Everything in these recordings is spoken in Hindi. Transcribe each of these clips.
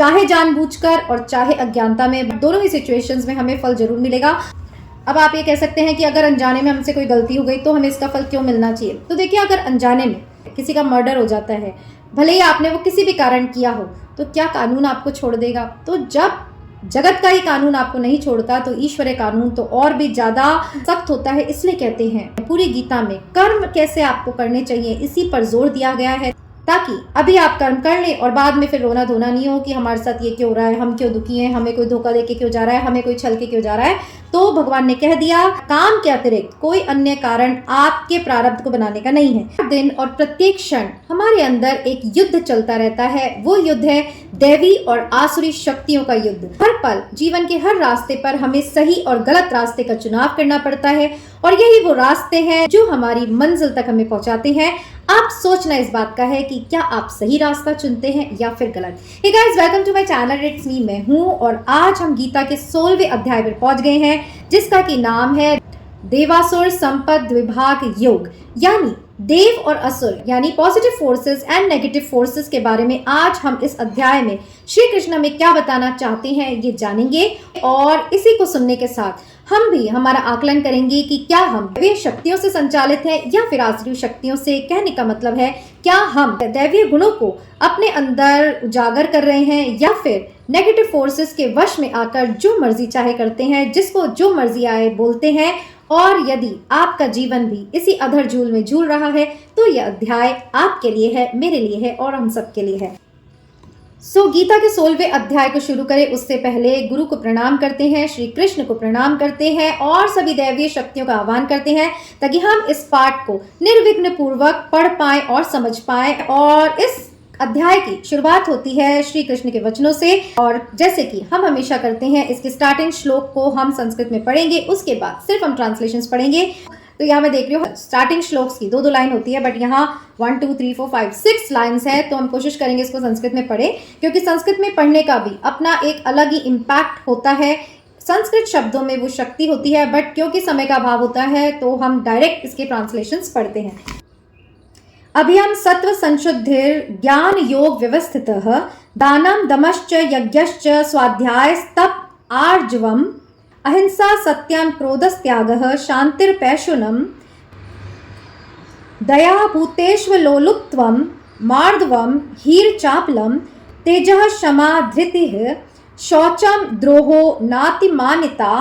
चाहे जानबूझकर और चाहे अज्ञानता में, दोनों ही सिचुएशंस में हमें फल जरूर मिलेगा। अब आप ये कह सकते हैं कि अगर अनजाने में हमसे कोई गलती हो गई तो हमें इसका फल क्यों मिलना चाहिए। तो देखिए, अगर अनजाने में किसी का मर्डर हो जाता है, भले ही आपने वो किसी भी कारण किया हो, तो क्या कानून आपको छोड़ देगा? तो जब जगत का ही कानून आपको नहीं छोड़ता तो ईश्वरीय कानून तो और भी ज्यादा सख्त होता है। इसलिए कहते हैं पूरी गीता में कर्म कैसे आपको करने चाहिए इसी पर जोर दिया गया है, ताकि अभी आप कर्म कर लें और बाद में फिर रोना धोना नहीं हो कि हमारे साथ ये क्यों हो रहा है, हम क्यों दुखी हैं, हमें कोई धोखा देके क्यों जा रहा है, हमें कोई छल के क्यों जा रहा है। तो भगवान ने कह दिया, काम के अतिरिक्त कोई अन्य कारण आपके प्रारब्ध को बनाने का नहीं है। हर दिन और प्रत्येक क्षण हमारे अंदर एक युद्ध चलता रहता है। वो युद्ध है दैवी और आसुरी शक्तियों का युद्ध। हर पल जीवन के हर रास्ते पर हमें सही और गलत रास्ते का चुनाव करना पड़ता है, और यही वो रास्ते हैं जो हमारी मंजिल तक हमें पहुंचाते हैं। आप सोचना इस बात का है कि क्या आप सही रास्ता चुनते हैं या फिर गलत। Hey guys, welcome to my channel, it's me, मैं हूं, और आज हम गीता के 16वें अध्याय पर पहुंच गए हैं, जिसका की नाम है देवासुर संपद विभाग योग, यानी देव और असुर यानी positive forces and negative forces के बारे में आज हम इस अध्याय में श्री कृष्ण में क्या बताना चाहते हैं ये जानेंगे। और इसी को सुनने के साथ हम भी हमारा आकलन करेंगे कि क्या हम दैवीय शक्तियों से संचालित हैं या फिर आसुरी शक्तियों से। कहने का मतलब है, क्या हम दैवीय गुणों को अपने अंदर उजागर कर रहे हैं या फिर नेगेटिव फोर्सेस के वश में आकर जो मर्जी चाहे करते हैं, जिसको जो मर्जी आए बोलते हैं। और यदि आपका जीवन भी इसी अधर झूल में झूल रहा है तो यह अध्याय आपके लिए है, मेरे लिए है और हम सबके लिए है। गीता के 16वें अध्याय को शुरू करें उससे पहले गुरु को प्रणाम करते हैं, श्री कृष्ण को प्रणाम करते हैं और सभी दैवीय शक्तियों का आह्वान करते हैं, ताकि हम इस पाठ को निर्विघ्न पूर्वक पढ़ पाएं और समझ पाएं। और इस अध्याय की शुरुआत होती है श्री कृष्ण के वचनों से, और जैसे कि हम हमेशा करते हैं, इसके स्टार्टिंग श्लोक को हम संस्कृत में पढ़ेंगे, उसके बाद सिर्फ हम ट्रांसलेशंस पढ़ेंगे। तो यहाँ मैं देख रही हूँ स्टार्टिंग श्लोक्स की दो लाइन होती है, बट यहाँ 1 2 3 4 5 6 लाइन्स है। तो हम कोशिश करेंगे इसको संस्कृत में पढ़े, क्योंकि संस्कृत में पढ़ने का भी अपना एक अलग ही इम्पैक्ट होता है। संस्कृत शब्दों में वो शक्ति होती है, बट क्योंकि समय का अभाव होता है तो हम डायरेक्ट इसके ट्रांसलेशंस पढ़ते हैं। अभियम सत्व संशुद्धिर ज्ञान योग व्यवस्थितः दानम दमश्च यज्ञश्च स्वाध्याय तप आर्जवम अहिंसा सत्यम क्रोधस्त्यागः शांतिर्पैशुनम दया भूतेष्वलोलुप्त्वम मार्दवम हीर चापलम तेजः क्षमा धृतिः शौचम द्रोहो नातिमानिता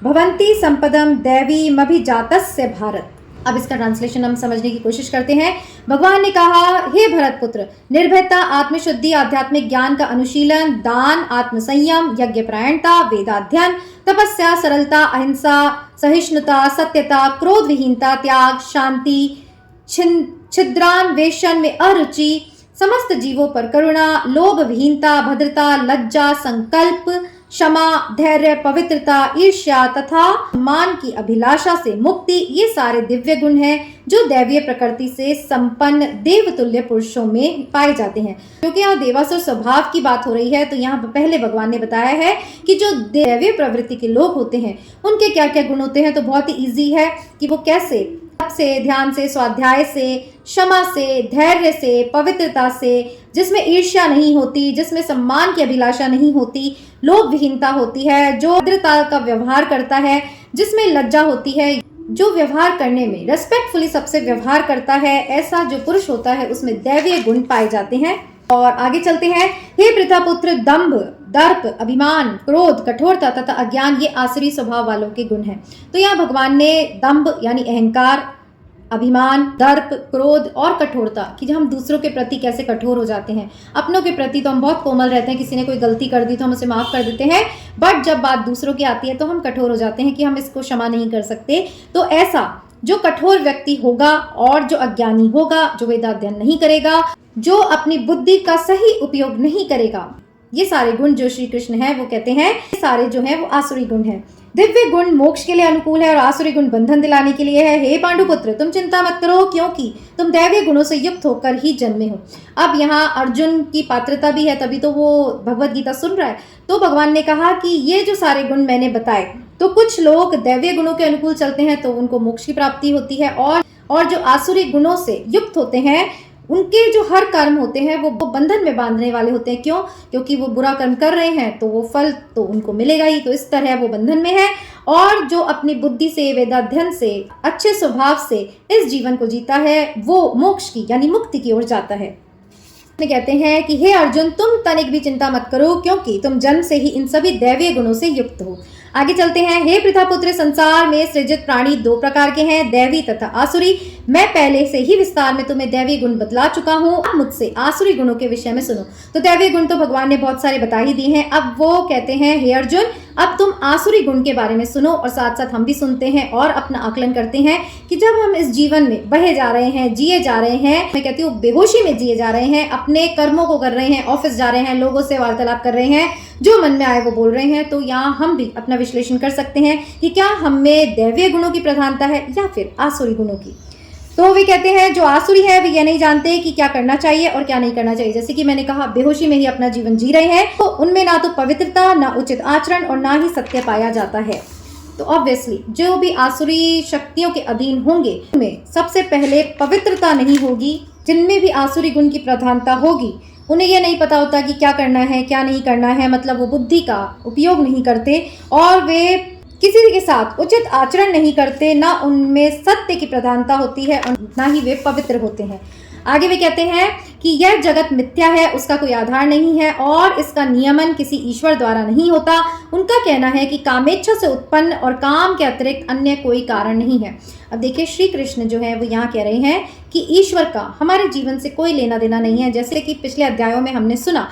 भवन्ति संपदम दैवी मभिजातस्य भारत। अब इसका ट्रांसलेशन हम समझने की कोशिश करते हैं। भगवान ने कहा, हे भरत पुत्र, निर्भयता, आत्मशुद्धि, आध्यात्मिक ज्ञान का अनुशीलन, दान, आत्मसंयम, यज्ञपरायणता, वेदाध्ययन, तपस्या, सरलता, अहिंसा, सहिष्णुता, सत्यता, क्रोध विहीनता, त्याग, शांति, छिद्रान्वेषण में अरुचि, समस्त जीवों पर करुणा, लोभ विहीनता, भद्रता, लज्जा, संकल्प, क्षमा, धैर्य, पवित्रता, ईर्ष्या तथा मान की अभिलाषा से मुक्ति, ये सारे दिव्य गुण हैं जो दैवीय प्रकृति से संपन्न देवतुल्य पुरुषों में पाए जाते हैं। क्योंकि यहाँ देवासुर स्वभाव की बात हो रही है, तो यहाँ पहले भगवान ने बताया है कि जो दैवीय प्रवृत्ति के लोग होते हैं उनके क्या क्या गुण होते हैं। तो बहुत ही ईजी है कि वो कैसे से, ध्यान से, स्वाध्याय से, क्षमा से, धैर्य से, पवित्रता से, जिसमें ईर्ष्या नहीं होती, जिसमें सम्मान की अभिलाषा नहीं होती, लोभ विहीनता होती है, जो भद्रता का व्यवहार करता है, जिसमें लज्जा होती है, जो व्यवहार करने में रेस्पेक्टफुली सबसे व्यवहार करता है, ऐसा जो पुरुष होता है उसमें दैवीय गुण पाए जाते हैं। और आगे चलते हैं। हे पृथापुत्र, दंभ, दर्प, अभिमान, क्रोध, कठोरता तथा अज्ञान ये आसुरी स्वभाव वालों के गुण हैं। तो यहाँ भगवान ने दंभ यानी अहंकार, अभिमान, दर्प, क्रोध और कठोरता, कि हम दूसरों के प्रति कैसे कठोर हो जाते हैं। अपनों के प्रति तो हम बहुत कोमल रहते हैं, किसी ने कोई गलती कर दी तो हम उसे माफ कर देते हैं, बट जब बात दूसरों की आती है तो हम कठोर हो जाते हैं कि हम इसको क्षमा नहीं कर सकते। तो ऐसा जो कठोर व्यक्ति होगा और जो अज्ञानी होगा, जो वेदाध्ययन नहीं करेगा, जो अपनी बुद्धि का सही उपयोग नहीं करेगा, ये सारे गुण जो श्री कृष्ण है वो कहते हैं ये सारे जो हैं वो आसुरी गुण हैं। दिव्य गुण मोक्ष के लिए अनुकूल है और आसुरी गुण बंधन दिलाने के लिए है। हे पांडुपुत्र, तुम चिंता मत करो, क्योंकि तुम दैवीय गुणों से युक्त होकर ही जन्मे हो। अब यहाँ अर्जुन की पात्रता भी है, तभी तो वो भगवत गीता सुन रहा है। तो भगवान ने कहा कि ये जो सारे गुण मैंने बताए, तो कुछ लोग दैवीय गुणों के अनुकूल चलते हैं तो उनको मोक्ष की प्राप्ति होती है, और जो आसुरी गुणों से युक्त होते हैं उनके जो हर कर्म होते हैं वो बंधन में बांधने वाले होते हैं। क्यों? क्योंकि वो बुरा कर्म कर रहे हैं तो वो फल तो उनको मिलेगा ही। तो इस तरह वो बंधन में है। और जो अपनी बुद्धि से, वेदाध्ययन से, अच्छे स्वभाव से इस जीवन को जीता है वो मोक्ष की यानी मुक्ति की ओर जाता है। कहते हैं कि हे अर्जुन, तुम तनिक भी चिंता मत करो, क्योंकि तुम जन्म से ही इन सभी दैवीय गुणों से युक्त हो। आगे चलते हैं। हे पृथापुत्र, संसार में सृजित प्राणी दो प्रकार के हैं, दैवी तथा आसुरी। मैं पहले से ही विस्तार में तुम्हें दैवी गुण बतला चुका हूँ। अब मुझसे आसुरी गुणों के विषय में सुनो। तो दैवी गुण तो भगवान ने बहुत सारे बता ही दिए हैं। अब वो कहते हैं, हे अर्जुन, अब तुम आसुरी गुण के बारे में सुनो और साथ साथ हम भी सुनते हैं और अपना आकलन करते हैं कि जब हम इस जीवन में बहे जा रहे हैं, जिए जा रहे हैं, मैं कहती हूँ बेहोशी में जिए जा रहे हैं, अपने कर्मों को कर रहे हैं, ऑफिस जा रहे हैं, लोगों से वार्तालाप कर रहे हैं, जो मन में आए वो बोल रहे हैं, तो यहाँ हम भी अपना विश्लेषण कर सकते हैं कि क्या हमें दैवीय गुणों की प्रधानता है या फिर आसुरी गुणों की। तो वे कहते हैं जो आसुरी है वे ये नहीं जानते कि क्या करना चाहिए और क्या नहीं करना चाहिए। जैसे कि मैंने कहा, बेहोशी में ही अपना जीवन जी रहे हैं, तो उनमें ना तो पवित्रता, ना उचित आचरण और ना ही सत्य पाया जाता है। तो ऑब्वियसली जो भी आसुरी शक्तियों के अधीन होंगे उनमें सबसे पहले पवित्रता नहीं होगी। जिनमें भी आसुरी गुण की प्रधानता होगी उन्हें यह नहीं पता होता कि क्या करना है क्या नहीं करना है, मतलब वो बुद्धि का उपयोग नहीं करते और वे किसी के साथ उचित आचरण नहीं करते, ना उनमें सत्य की प्रधानता होती है और ना ही वे पवित्र होते हैं। आगे वे कहते हैं कि यह जगत मिथ्या है, उसका कोई आधार नहीं है और इसका नियमन किसी ईश्वर द्वारा नहीं होता। उनका कहना है कि कामेच्छा से उत्पन्न और काम के अतिरिक्त अन्य कोई कारण नहीं है। अब देखिए, श्री कृष्ण जो है वो यहाँ कह रहे हैं कि ईश्वर का हमारे जीवन से कोई लेना देना नहीं है। जैसे कि पिछले अध्यायों में हमने सुना,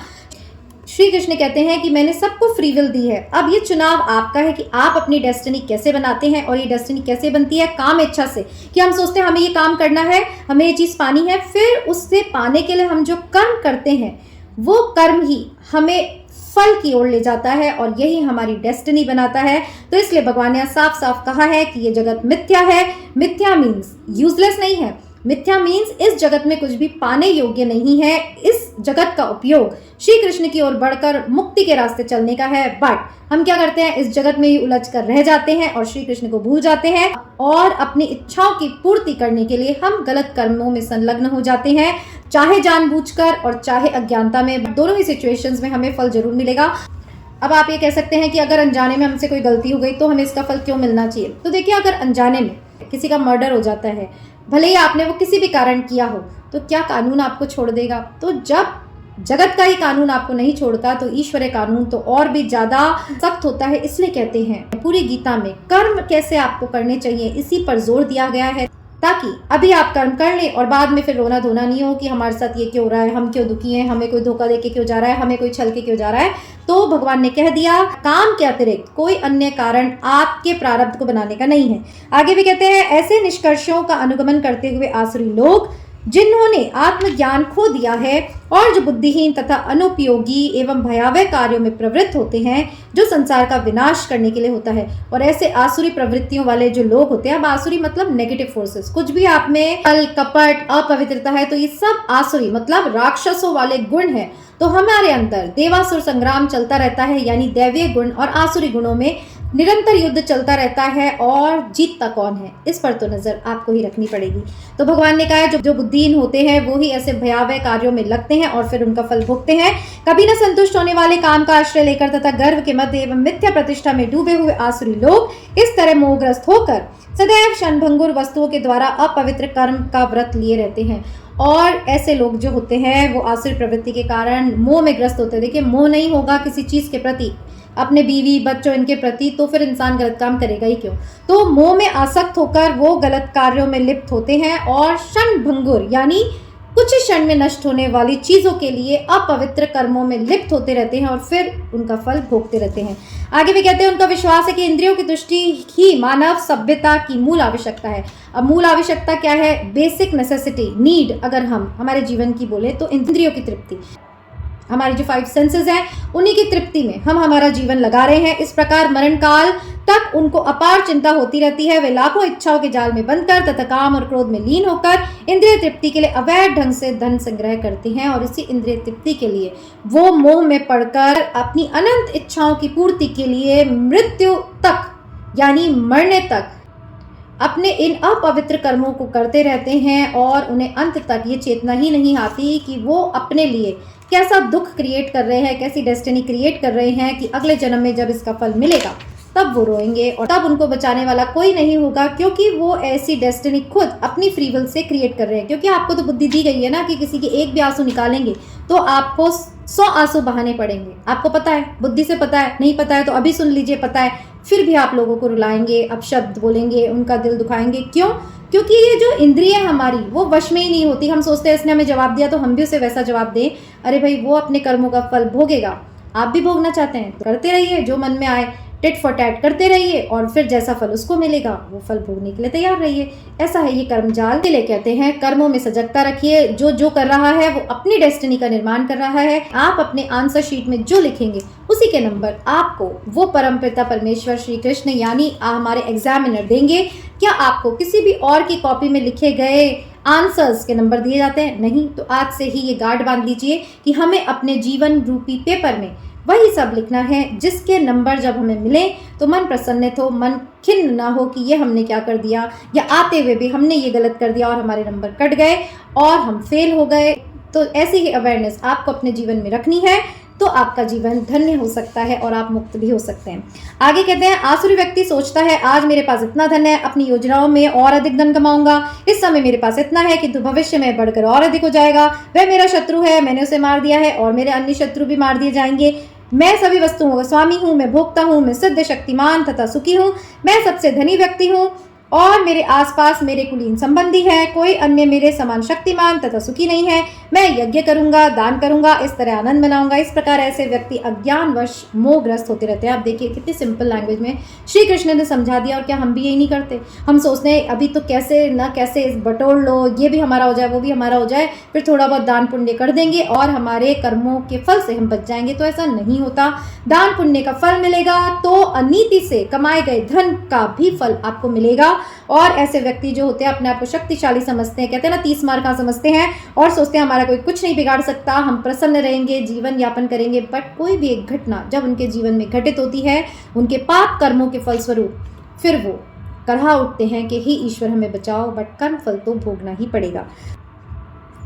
श्री कृष्ण कहते हैं कि मैंने सबको फ्री विल दी है। अब ये चुनाव आपका है कि आप अपनी डेस्टिनी कैसे बनाते हैं। और ये डेस्टिनी कैसे बनती है? काम इच्छा से, कि हम सोचते हैं हमें ये काम करना है, हमें ये चीज़ पानी है, फिर उससे पाने के लिए हम जो कर्म करते हैं वो कर्म ही हमें फल की ओर ले जाता है और यही हमारी डेस्टिनी बनाता है। तो इसलिए भगवान ने साफ साफ कहा है कि ये जगत मिथ्या है। मिथ्या मीन्स यूजलेस नहीं है। मिथ्या मीन्स इस जगत में कुछ भी पाने योग्य नहीं है। इस जगत का उपयोग श्री कृष्ण की ओर बढ़कर मुक्ति के रास्ते चलने का है। बट हम क्या करते हैं? इस जगत में ही उलझ कर रह जाते हैं और श्री कृष्ण को भूल जाते हैं और अपनी इच्छाओं की पूर्ति करने के लिए हम गलत कर्मों में संलग्न हो जाते हैं, चाहे जानबूझकर और चाहे अज्ञानता में। दोनों ही सिचुएशंस में हमें फल जरूर मिलेगा। अब आप ये कह सकते हैं कि अगर अनजाने में हमसे कोई गलती हो गई तो हमें इसका फल क्यों मिलना चाहिए? तो देखिए, अगर अनजाने में किसी का मर्डर हो जाता है, भले ही आपने वो किसी भी कारण किया हो, तो क्या कानून आपको छोड़ देगा? तो जब जगत का ही कानून आपको नहीं छोड़ता तो ईश्वरीय कानून तो और भी ज्यादा सख्त होता है। इसलिए कहते हैं पूरी गीता में कर्म कैसे आपको करने चाहिए इसी पर जोर दिया गया है, ताकि अभी आप कर्म कर लें और बाद में फिर रोना धोना नहीं हो कि हमारे साथ ये क्यों हो रहा है, हम क्यों दुखी हैं, हमें कोई धोखा देके क्यों जा रहा है, हमें कोई छल के क्यों जा रहा है। तो भगवान ने कह दिया, काम के अतिरिक्त कोई अन्य कारण आपके प्रारब्ध को बनाने का नहीं है। आगे भी कहते हैं, ऐसे निष्कर्षों का अनुगमन करते हुए आसुरी लोग जिन्होंने आत्मज्ञान खो दिया है और जो बुद्धिहीन तथा अनुपयोगी एवं भयावह कार्यों में प्रवृत्त होते हैं, जो संसार का विनाश करने के लिए होता है। और ऐसे आसुरी प्रवृत्तियों वाले जो लोग होते हैं, अब आसुरी मतलब नेगेटिव फोर्सेस, कुछ भी आप में छल, कपट, अपवित्रता है तो ये सब आसुरी मतलब राक्षसों वाले गुण है। तो हमारे अंदर देवासुर संग्राम चलता रहता है, यानी दैवीय गुण और आसुरी गुणों में निरंतर युद्ध चलता रहता है और जीतता कौन है इस पर तो नजर आपको ही रखनी पड़ेगी। तो भगवान ने कहा है जो बुद्धिहीन होते हैं वो ही ऐसे भयावह कार्यों में लगते हैं और फिर उनका फल भोगते हैं। कभी न संतुष्ट होने वाले काम का आश्रय लेकर तथा गर्व के मध्य एवं मिथ्या प्रतिष्ठा में डूबे हुए आसुरी लोग इस तरह मोहग्रस्त होकर सदैव क्षणभंगुर वस्तुओं के द्वारा अपवित्र कर्म का व्रत लिए रहते हैं। और ऐसे लोग जो होते हैं वो आसुरी प्रवृत्ति के कारण मोह में ग्रस्त होते हैं। देखिए, मोह नहीं होगा किसी चीज के प्रति, अपने बीवी बच्चों इनके प्रति, तो फिर इंसान गलत काम करेगा ही क्यों। तो मोह में आसक्त होकर वो गलत कार्यों में लिप्त होते हैं और क्षणभंगुर यानी कुछ ही क्षण में नष्ट होने वाली चीजों के लिए अपवित्र कर्मों में लिप्त होते रहते हैं और फिर उनका फल भोगते रहते हैं। आगे भी कहते हैं, उनका विश्वास है कि इंद्रियों की तुष्टि ही मानव सभ्यता की मूल आवश्यकता है। अब मूल आवश्यकता क्या है? बेसिक नेसेसिटी, नीड अगर हम हमारे जीवन की बोले तो इंद्रियों की तृप्ति, हमारी जो 5 सेंसेस हैं उन्हीं की तृप्ति में हम हमारा जीवन लगा रहे हैं। इस प्रकार मरण काल तक उनको अपार चिंता होती रहती है। वे लाखों इच्छाओं के जाल में बंधकर तथा काम और क्रोध में लीन होकर इंद्रिय तृप्ति के लिए अवैध ढंग से धन संग्रह करते हैं और इसी इंद्रिय तृप्ति के लिए वो मोह में पड़कर अपनी अनंत इच्छाओं की पूर्ति के लिए मृत्यु तक यानी मरने तक अपने इन अपवित्र कर्मों को करते रहते हैं और उन्हें अंत तक ये चेतना ही नहीं आती कि वो अपने लिए कैसा दुख क्रिएट कर रहे हैं, कैसी डेस्टिनी क्रिएट कर रहे हैं कि अगले जन्म में जब इसका फल मिलेगा तब वो रोएंगे और तब उनको बचाने वाला कोई नहीं होगा, क्योंकि वो ऐसी डेस्टिनी खुद अपनी फ्री विल से क्रिएट कर रहे हैं। क्योंकि आपको तो बुद्धि दी गई है ना कि किसी के एक भी आंसू निकालेंगे तो आपको 100 आंसू बहाने पड़ेंगे। आपको पता है, बुद्धि से पता है, नहीं पता है तो अभी सुन लीजिए, पता है फिर भी आप लोगों को रुलाएंगे, अपशब्द बोलेंगे, उनका दिल दुखाएंगे। क्यों? क्योंकि ये जो इंद्रिय हमारी वो वश में ही नहीं होती। हम सोचते हैं इसने हमें जवाब दिया तो हम भी उसे वैसा जवाब दें। अरे भाई, वो अपने कर्मों का फल भोगेगा। आप भी भोगना चाहते हैं तो करते रहिए, जो मन में आए टिट फॉर टैट करते रहिए और फिर जैसा फल उसको मिलेगा वो फल भोगने के लिए तैयार रहिए। ऐसा है ये कर्मजाल। इसलिए कहते हैं कर्मों में सजगता रखिए। जो जो कर रहा है वो अपनी डेस्टिनी का निर्माण कर रहा है। आप अपने आंसर शीट में जो लिखेंगे उसी के नंबर आपको वो परमपिता परमेश्वर श्री कृष्ण यानी हमारे एग्जामिनर देंगे। क्या आपको किसी भी और की कॉपी में लिखे गए आंसर्स के नंबर दिए जाते हैं? नहीं। तो आज से ही ये गार्ड बांध लीजिए कि हमें अपने जीवन रूपी पेपर में वही सब लिखना है जिसके नंबर जब हमें मिले तो मन प्रसन्नित हो, मन खिन्न ना हो कि ये हमने क्या कर दिया, या आते हुए भी हमने ये गलत कर दिया और हमारे नंबर कट गए और हम फेल हो गए। तो ऐसी ही अवेयरनेस आपको अपने जीवन में रखनी है, तो आपका जीवन धन्य हो सकता है और आप मुक्त भी हो सकते हैं। आगे कहते हैं आसुरी व्यक्ति सोचता है आज मेरे पास इतना धन है, अपनी योजनाओं में और अधिक धन कमाऊंगा। इस समय मेरे पास इतना है किंतु भविष्य में बढ़कर और अधिक हो जाएगा। वह मेरा शत्रु है, मैंने उसे मार दिया है और मेरे अन्य शत्रु भी मार दिए जाएंगे। मैं सभी वस्तुओं का स्वामी हूँ, मैं भोक्ता हूँ, मैं सिद्ध शक्तिमान तथा सुखी हूँ, मैं सबसे धनी व्यक्ति हूँ और मेरे आसपास मेरे कुलीन संबंधी है, कोई अन्य मेरे समान शक्तिमान तथा सुखी नहीं है। मैं यज्ञ करूंगा, दान करूंगा, इस तरह आनंद मनाऊंगा। इस प्रकार ऐसे व्यक्ति अज्ञानवश मोहग्रस्त होते रहते हैं। आप देखिए कितनी सिंपल लैंग्वेज में श्री कृष्ण ने समझा दिया। और क्या हम भी यही नहीं करते? हम सोचते हैं अभी तो कैसे ना कैसे बटोर लो, ये भी हमारा हो जाए, वो भी हमारा हो जाए, फिर थोड़ा बहुत दान पुण्य कर देंगे और हमारे कर्मों के फल से हम बच जाएंगे। तो ऐसा नहीं होता। दान पुण्य का फल मिलेगा तो अनीति से कमाए गए धन का भी फल आपको मिलेगा। और ऐसे व्यक्ति जो होते हैं अपने आप को शक्तिशाली समझते हैं, कहते हैं ना 30 मार का समझते हैं और सोचते हैं हमारा कोई कुछ नहीं बिगाड़ सकता, हम प्रसन्न रहेंगे, जीवन यापन करेंगे। बट कोई भी एक घटना जब उनके जीवन में घटित होती है उनके पाप कर्मों के फलस्वरूप, फिर वो करहा उठते हैं कि हे ईश्वर हमें बचाओ, बट कर्म फल तो भोगना ही पड़ेगा।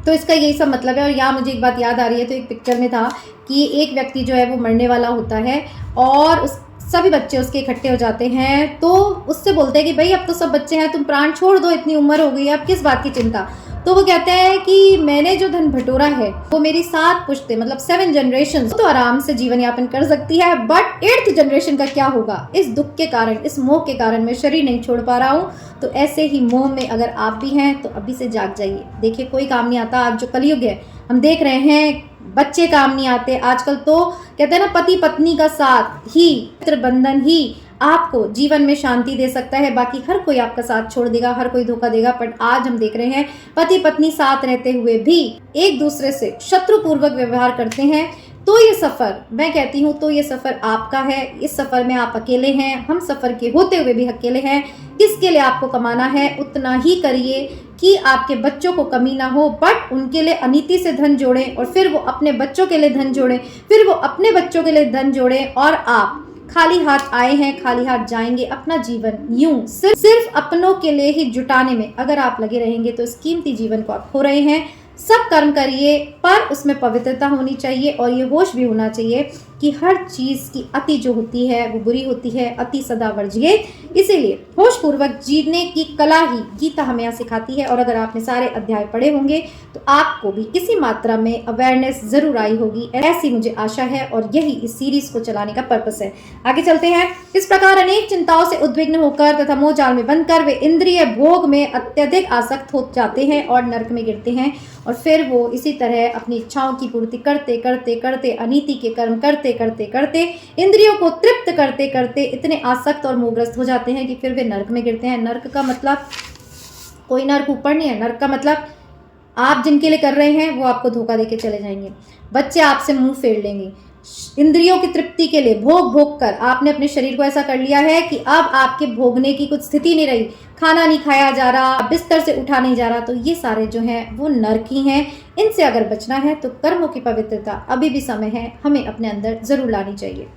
तो इसका यही सब मतलब है। और यहाँ मुझे एक बात याद आ रही है, तो एक पिक्चर में था कि एक व्यक्ति जो है वो मरने वाला होता है और उस सभी बच्चे उसके इकट्ठे हो जाते हैं, तो उससे बोलते हैं कि भाई अब तो सब बच्चे हैं, तुम प्राण छोड़ दो, इतनी उम्र हो गई है, अब किस बात की चिंता। तो वो कहते हैं कि मैंने जो धन बटोरा है वो मेरी 7 पुश्ते मतलब 7 जनरेशन तो आराम से जीवन यापन कर सकती है, बट 8th जनरेशन का क्या होगा? इस दुख के कारण, इस मोह के कारण मैं शरीर नहीं छोड़ पा रहा हूँ। तो ऐसे ही मोह में अगर आप भी हैं तो अभी से जाग जाइए। देखिए कोई काम नहीं आता। आज जो कलयुग है हम देख रहे हैं, बच्चे काम नहीं आते आजकल। तो कहते हैं ना पति पत्नी का साथ ही, मित्र बंधन ही आपको जीवन में शांति दे सकता है। बाकी हर कोई आपका साथ छोड़ देगा, हर कोई धोखा देगा। बट आज हम देख रहे हैं पति पत्नी साथ रहते हुए भी एक दूसरे से शत्रुपूर्वक व्यवहार करते हैं। तो ये सफ़र, मैं कहती हूँ तो ये सफ़र आपका है। इस सफ़र में आप अकेले हैं, हम सफ़र के होते हुए भी अकेले हैं। किसके लिए आपको कमाना है उतना ही करिए कि आपके बच्चों को कमी ना हो, बट उनके लिए अनीति से धन जोड़ें और फिर वो अपने बच्चों के लिए धन जोड़ें, फिर वो अपने बच्चों के लिए धन जोड़ें। और आप खाली हाथ आए हैं, खाली हाथ जाएंगे। अपना जीवन यूं सिर्फ अपनों के लिए ही जुटाने में अगर आप लगे रहेंगे तो इस कीमती जीवन को आप खो रहे हैं। सब कर्म करिए पर उसमें पवित्रता होनी चाहिए और ये होश भी होना चाहिए कि हर चीज़ की अति जो होती है वो बुरी होती है, अति सदा वर्जिए। इसीलिए होशपूर्वक जीने की कला ही गीता हमें यहाँ सिखाती है। और अगर आपने सारे अध्याय पढ़े होंगे तो आपको भी किसी मात्रा में अवेयरनेस जरूर आई होगी, ऐसी मुझे आशा है। और यही इस सीरीज को चलाने का पर्पस है। आगे चलते हैं। इस प्रकार अनेक चिंताओं से उद्विग्न होकर तथा मोह जाल में बनकर वे इंद्रिय भोग में अत्यधिक आसक्त हो जाते हैं और नरक में गिरते हैं। और फिर वो इसी तरह अपनी इच्छाओं की पूर्ति करते करते करते, अनीति के कर्म करते करते करते, इंद्रियों को तृप्त करते करते इतने आसक्त और मोहग्रस्त हो जाते हैं कि फिर वे नरक में गिरते हैं। नरक का मतलब कोई नरक ऊपर नहीं है। नरक का मतलब आप जिनके लिए कर रहे हैं वो आपको धोखा देके चले जाएंगे, बच्चे आपसे मुंह फेर लेंगे। इंद्रियों की तृप्ति के लिए भोग भोग कर आपने अपने शरीर को ऐसा कर लिया है कि अब आपके भोगने की कुछ स्थिति नहीं रही, खाना नहीं खाया जा रहा, बिस्तर से उठा नहीं जा रहा। तो ये सारे जो हैं वो नरक ही हैं। इनसे अगर बचना है तो कर्मों की पवित्रता अभी भी समय है, हमें अपने अंदर जरूर लानी चाहिए।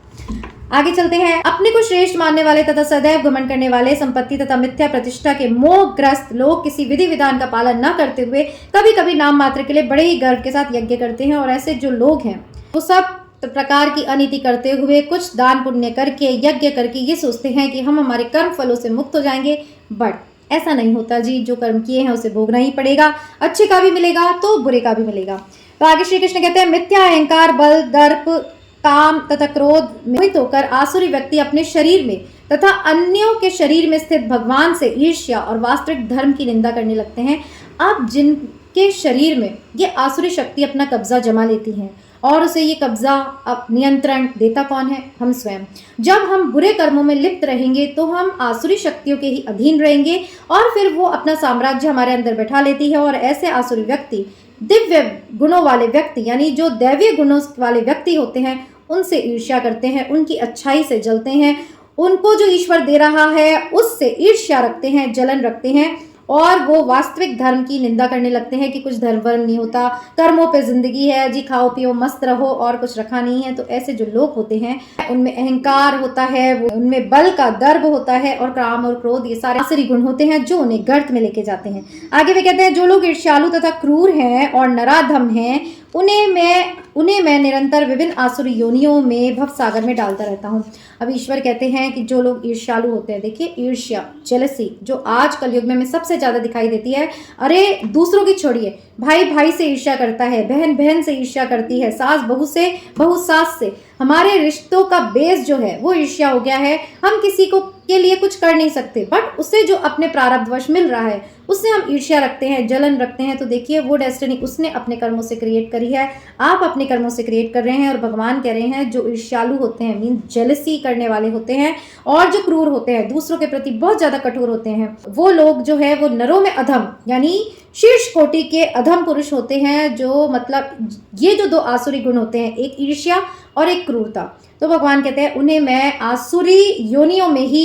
आगे चलते हैं। अपने को श्रेष्ठ मानने वाले तथा सदैव घमंड करने वाले, संपत्ति तथा मिथ्या प्रतिष्ठा के मोहग्रस्त लोग किसी विधि विधान का पालन न करते हुए कभी कभी नाम मात्र के लिए बड़े ही गर्व के साथ यज्ञ करते हैं। और ऐसे जो लोग हैं वो सब प्रकार की अनीति करते हुए, कुछ दान पुण्य करके, यज्ञ करके ये सोचते हैं कि हम हमारे कर्म फलों से मुक्त हो जाएंगे, बट ऐसा नहीं होता जी। जो कर्म किए हैं उसे भोगना ही पड़ेगा, अच्छे का भी मिलेगा तो बुरे का भी मिलेगा। तो आगे श्री कृष्ण कहते हैं, मिथ्या अहंकार, बल, दर्प, काम तथा क्रोध में मोहित होकर आसुरी व्यक्ति अपने शरीर में तथा अन्यों के शरीर में स्थित भगवान से ईर्ष्या और वास्तविक धर्म की निंदा करने लगते हैं। अब जिनके शरीर में ये आसुरी शक्ति अपना कब्जा जमा लेती हैं और उसे ये कब्जा अब नियंत्रण देता कौन है? हम स्वयं। जब हम बुरे कर्मों में लिप्त रहेंगे तो हम आसुरी शक्तियों के ही अधीन रहेंगे और फिर वो अपना साम्राज्य हमारे अंदर बैठा लेती है। और ऐसे आसुरी व्यक्ति दिव्य गुणों वाले व्यक्ति, यानी जो दैवीय गुणों वाले व्यक्ति होते हैं, उनसे ईर्ष्या करते हैं, उनकी अच्छाई से जलते हैं, उनको जो ईश्वर दे रहा है उससे ईर्ष्या रखते हैं, जलन रखते हैं और वो वास्तविक धर्म की निंदा करने लगते हैं कि कुछ धर्म वर्म नहीं होता, कर्मों पे जिंदगी है जी, खाओ पियो मस्त रहो और कुछ रखा नहीं है। तो ऐसे जो लोग होते हैं उनमें अहंकार होता है, उनमें बल का दर्प होता है और काम और क्रोध, ये सारे आसुरी गुण होते हैं जो उन्हें गर्त में लेके जाते हैं। आगे वे कहते हैं, जो लोग ईर्ष्यालु तथा क्रूर हैं और नराधम हैं उन्हें मैं निरंतर विभिन्न आसुरी योनियों में भव सागर में डालता रहता हूँ। अब ईश्वर कहते हैं कि जो लोग ईर्ष्यालु होते हैं, देखिए ईर्ष्या, जेलसी जो आज कलयुग में सबसे ज्यादा दिखाई देती है। अरे दूसरों की छोड़िए, भाई भाई से ईर्ष्या करता है, बहन बहन से ईर्ष्या करती है, सास बहू से, बहू सास से। हमारे रिश्तों का बेस जो है वो ईर्ष्या हो गया है। हम किसी को के लिए कुछ कर नहीं सकते, बट उसे जो अपने प्रारब्धवश मिल रहा है उससे हम ईर्ष्या रखते हैं, जलन रखते हैं। तो देखिए वो डेस्टिनी उसने अपने कर्मों से क्रिएट करी है, आप अपने कर्मों से क्रिएट कर रहे हैं। और भगवान कह रहे हैं जो ईर्ष्यालु होते हैं, मीन जेलसी करने वाले होते हैं, और जो क्रूर होते हैं, दूसरों के प्रति बहुत ज्यादा कठोर होते हैं, वो लोग जो है वो नरों में अधम, यानी शीर्ष कोटि के अधम पुरुष होते हैं। जो मतलब ये जो दो आसुरी गुण होते हैं, एक ईर्ष्या और एक क्रूरता, तो भगवान कहते हैं उन्हें मैं आसुरी योनियों में ही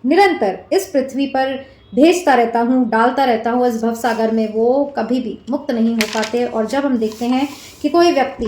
निरंतर इस पृथ्वी पर भेजता रहता हूँ, डालता रहता हूँ इस भवसागर में। वो कभी भी मुक्त नहीं हो पाते। और जब हम देखते हैं कि कोई व्यक्ति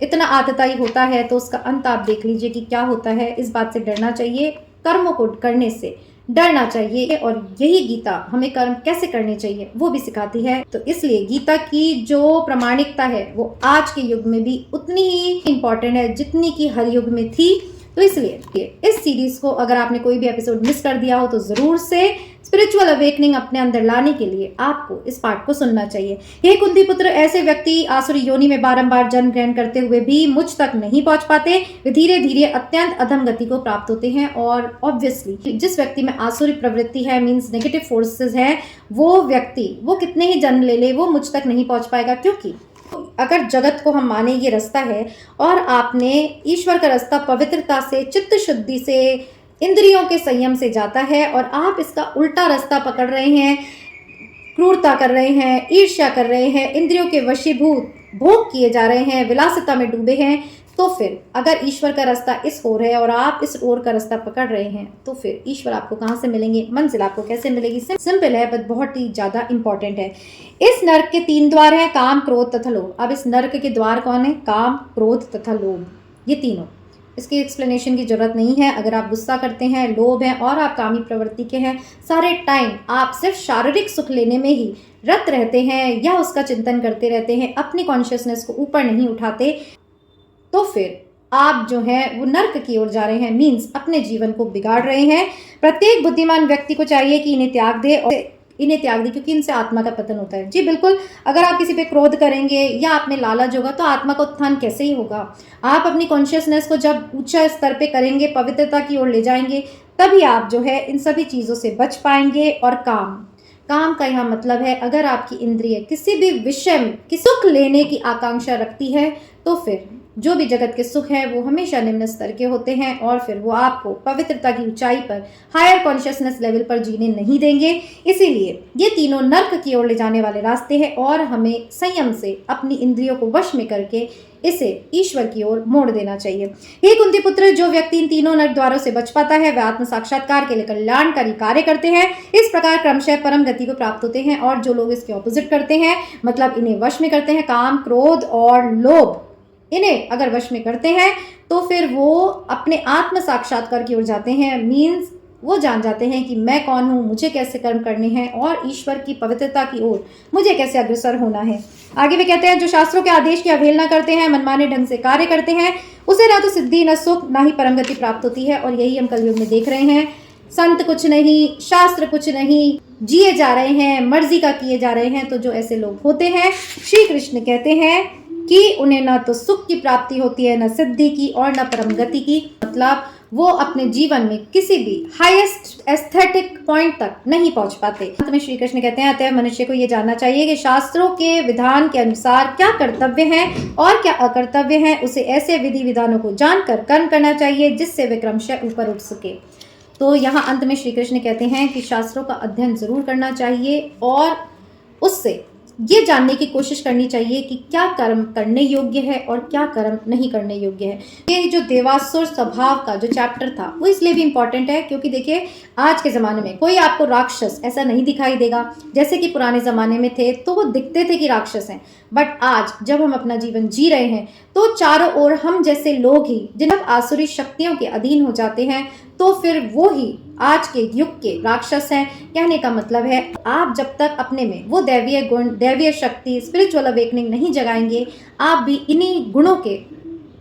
इतना आतताई होता है तो उसका अंत आप देख लीजिए कि क्या होता है। इस बात से डरना चाहिए, कर्मों को करने से डरना चाहिए। और यही गीता हमें कर्म कैसे करने चाहिए वो भी सिखाती है। तो इसलिए गीता की जो प्रामाणिकता है वो आज के युग में भी उतनी ही इम्पोर्टेंट है जितनी कि हर युग में थी। तो इसलिए इस सीरीज को अगर आपने कोई भी एपिसोड मिस कर दिया हो तो जरूर से स्पिरिचुअल अवेकनिंग अपने अंदर लाने के लिए आपको इस पार्ट को सुनना चाहिए। हे कुंती पुत्र, ऐसे व्यक्ति आसुरी योनि में बारंबार जन्म ग्रहण करते हुए भी मुझ तक नहीं पहुंच पाते। वे धीरे धीरे अत्यंत अधम गति को प्राप्त होते हैं। और ऑब्वियसली जिस व्यक्ति में आसुरी प्रवृत्ति है, मीन्स नेगेटिव फोर्सेस है, वो व्यक्ति वो कितने ही जन्म ले ले वो मुझ तक नहीं पहुंच पाएगा। क्योंकि अगर जगत को हम माने ये रास्ता है और आपने ईश्वर का रास्ता पवित्रता से, चित्त शुद्धि से, इंद्रियों के संयम से जाता है और आप इसका उल्टा रास्ता पकड़ रहे हैं, क्रूरता कर रहे हैं, ईर्ष्या कर रहे हैं, इंद्रियों के वशीभूत भोग किए जा रहे हैं, विलासिता में डूबे हैं, तो फिर अगर ईश्वर का रास्ता इस ओर है और आप इस ओर का रास्ता पकड़ रहे हैं तो फिर ईश्वर आपको कहाँ से मिलेंगे, मंजिल आपको कैसे मिलेगी? सिंपल है बट बहुत ही ज़्यादा इंपॉर्टेंट है। इस नर्क के 3 द्वार हैं, काम, क्रोध तथा लोभ। अब इस नर्क के द्वार कौन है? काम, क्रोध तथा लोभ, ये तीनों। इसकी एक्सप्लेनेशन की जरूरत नहीं है। अगर आप गुस्सा करते हैं, लोभ हैं और आप कामी प्रवृत्ति के हैं, सारे टाइम आप सिर्फ शारीरिक सुख लेने में ही रत रहते हैं या उसका चिंतन करते रहते हैं, अपनी कॉन्शियसनेस को ऊपर नहीं उठाते, तो फिर आप जो है वो नर्क की ओर जा रहे हैं, मीन्स अपने जीवन को बिगाड़ रहे हैं। प्रत्येक बुद्धिमान व्यक्ति को चाहिए कि इन्हें त्याग दे और इन्हें त्याग दी, क्योंकि इनसे आत्मा का पतन होता है। जी बिल्कुल, अगर आप किसी पे क्रोध करेंगे या आप में लालच होगा तो आत्मा का उत्थान कैसे ही होगा? आप अपनी कॉन्शियसनेस को जब ऊंचा स्तर पे करेंगे, पवित्रता की ओर ले जाएंगे, तभी आप जो है इन सभी चीज़ों से बच पाएंगे। और काम का यहाँ मतलब है, अगर आपकी इंद्रिय किसी भी विषय में सुख लेने की आकांक्षा रखती है तो फिर जो भी जगत के सुख है वो हमेशा निम्न स्तर के होते हैं और फिर वो आपको पवित्रता की ऊंचाई पर, हायर कॉन्शियसनेस लेवल पर जीने नहीं देंगे। इसीलिए ये तीनों नर्क की ओर ले जाने वाले रास्ते हैं और हमें संयम से अपनी इंद्रियों को वश में करके इसे ईश्वर की ओर मोड़ देना चाहिए। हे कुंती पुत्र, जो व्यक्ति इन तीनों नर्क द्वारों से बच पाता है वह आत्म साक्षात्कार के लिए कल्याणकारी कार्य करते हैं। इस प्रकार क्रमशः परम गति को प्राप्त होते हैं। और जो लोग इसके ऑपोजिट करते हैं, मतलब इन्हें वश में करते हैं, काम, क्रोध और लोभ, इन्हें अगर वश में करते हैं तो फिर वो अपने आत्म साक्षात्कार की ओर जाते हैं। मीन्स वो जान जाते हैं कि मैं कौन हूँ, मुझे कैसे कर्म करने हैं और ईश्वर की पवित्रता की ओर मुझे कैसे अग्रसर होना है। आगे वे कहते हैं, जो शास्त्रों के आदेश की अवहेलना करते हैं, मनमाने ढंग से कार्य करते हैं, उसे ना तो सिद्धि, न सुख, ना ही परम गति प्राप्त होती है। और यही हम कलयुग में देख रहे हैं। संत कुछ नहीं, शास्त्र कुछ नहीं, जिए जा रहे हैं, मर्जी का किए जा रहे हैं। तो जो ऐसे लोग होते हैं, श्री कृष्ण कहते हैं कि उन्हें ना तो सुख की प्राप्ति होती है, न सिद्धि की और न परम गति की। मतलब वो अपने जीवन में किसी भी हाईएस्ट एस्थेटिक पॉइंट तक नहीं पहुंच पाते। अंत में श्री कृष्ण कहते हैं, अतः मनुष्य को ये जानना चाहिए कि शास्त्रों के विधान के अनुसार क्या कर्तव्य है और क्या अकर्तव्य है। उसे ऐसे विधि विधानों को जानकर कर्म करना चाहिए जिससे वे क्रमशः ऊपर उठ सके। तो यहाँ अंत में श्री कृष्ण कहते हैं कि शास्त्रों का अध्ययन जरूर करना चाहिए और उससे ये जानने की कोशिश करनी चाहिए कि क्या कर्म करने योग्य है और क्या कर्म नहीं करने योग्य है। ये जो देवासुर स्वभाव का जो चैप्टर था वो इसलिए भी इम्पॉर्टेंट है क्योंकि देखिए आज के ज़माने में कोई आपको राक्षस ऐसा नहीं दिखाई देगा। जैसे कि पुराने ज़माने में थे तो वो दिखते थे कि राक्षस हैं, बट आज जब हम अपना जीवन जी रहे हैं तो चारों ओर हम जैसे लोग ही जिन आसुरी शक्तियों के अधीन हो जाते हैं तो फिर वो ही आज के युग के राक्षस हैं। कहने का मतलब है आप जब तक अपने में वो दैवीय गुण, दैवीय शक्ति, स्पिरिचुअल अवेकनिंग नहीं जगाएंगे, आप भी इन्हीं गुणों के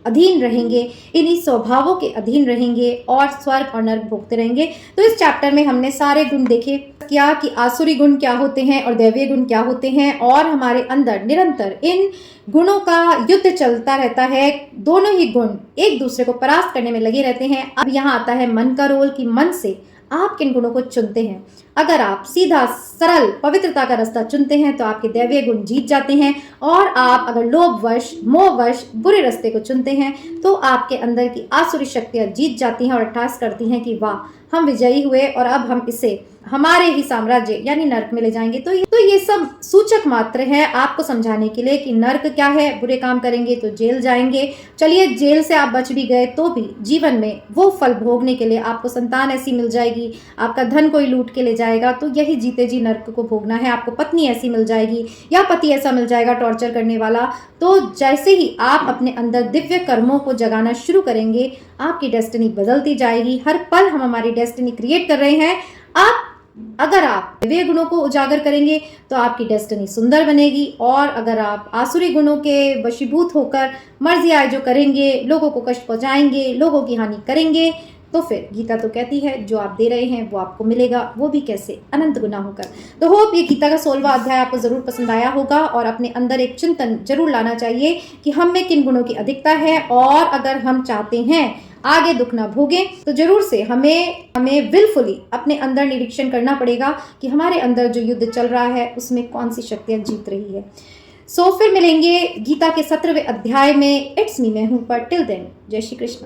अधीन रहेंगे, इन्हीं स्वभावों के अधीन रहेंगे और स्वर्ग और नर्क भोगते रहेंगे। तो इस चैप्टर में हमने सारे गुण देखे क्या कि आसुरी गुण क्या होते हैं और दैवीय गुण क्या होते हैं और हमारे अंदर निरंतर इन गुणों का युद्ध चलता रहता है। दोनों ही गुण एक दूसरे को परास्त करने में लगे रहते हैं। अब यहाँ आता है मन का रोल कि मन से आप किन गुणों को चुनते हैं। अगर आप सीधा सरल पवित्रता का रास्ता चुनते हैं तो आपके दैवीय गुण जीत जाते हैं और आप अगर लोभवश, मोहवश बुरे रास्ते को चुनते हैं तो आपके अंदर की आसुरी शक्तियां जीत जाती हैं और अट्टहास करती हैं कि वाह हम विजयी हुए और अब हम इसे हमारे ही साम्राज्य यानी नर्क में ले जाएंगे। तो ये सब सूचक मात्र है आपको समझाने के लिए कि नर्क क्या है, बुरे काम करेंगे तो जेल जाएंगे। चलिए जेल से आप बच भी गए तो भी जीवन में वो फल भोगने के लिए आपको संतान ऐसी मिल जाएगी, आपका धन कोई लूट के ले जाएगा तो यही जीते जी नर्क को भोगना है। आपको पत्नी ऐसी मिल जाएगी या पति ऐसा मिल जाएगा टॉर्चर करने वाला। तो जैसे ही आप अपने अंदर दिव्य कर्मों को जगाना शुरू करेंगे आपकी डेस्टिनी बदलती जाएगी। हर पल हम हमारी डेस्टिनी क्रिएट कर रहे हैं। अगर आप दिव्य गुणों को उजागर करेंगे तो आपकी डेस्टिनी सुंदर बनेगी और अगर आप आसुरी गुणों के वशीभूत होकर मर्जी आए जो करेंगे, लोगों को कष्ट पहुंचाएंगे, लोगों की हानि करेंगे, तो फिर गीता तो कहती है जो आप दे रहे हैं वो आपको मिलेगा, वो भी कैसे, अनंत गुना होकर। तो होप ये गीता का 16वां अध्याय आपको जरूर पसंद आया होगा और अपने अंदर एक चिंतन जरूर लाना चाहिए कि हम में किन गुणों की अधिकता है और अगर हम चाहते हैं आगे दुख ना भोगें तो जरूर से हमें विलफुली अपने अंदर निरीक्षण करना पड़ेगा कि हमारे अंदर जो युद्ध चल रहा है उसमें कौन सी शक्तियां जीत रही है। फिर मिलेंगे गीता के 17वें अध्याय में। इट्स मी, मैं हूं, पर टिल देन जय श्री कृष्ण।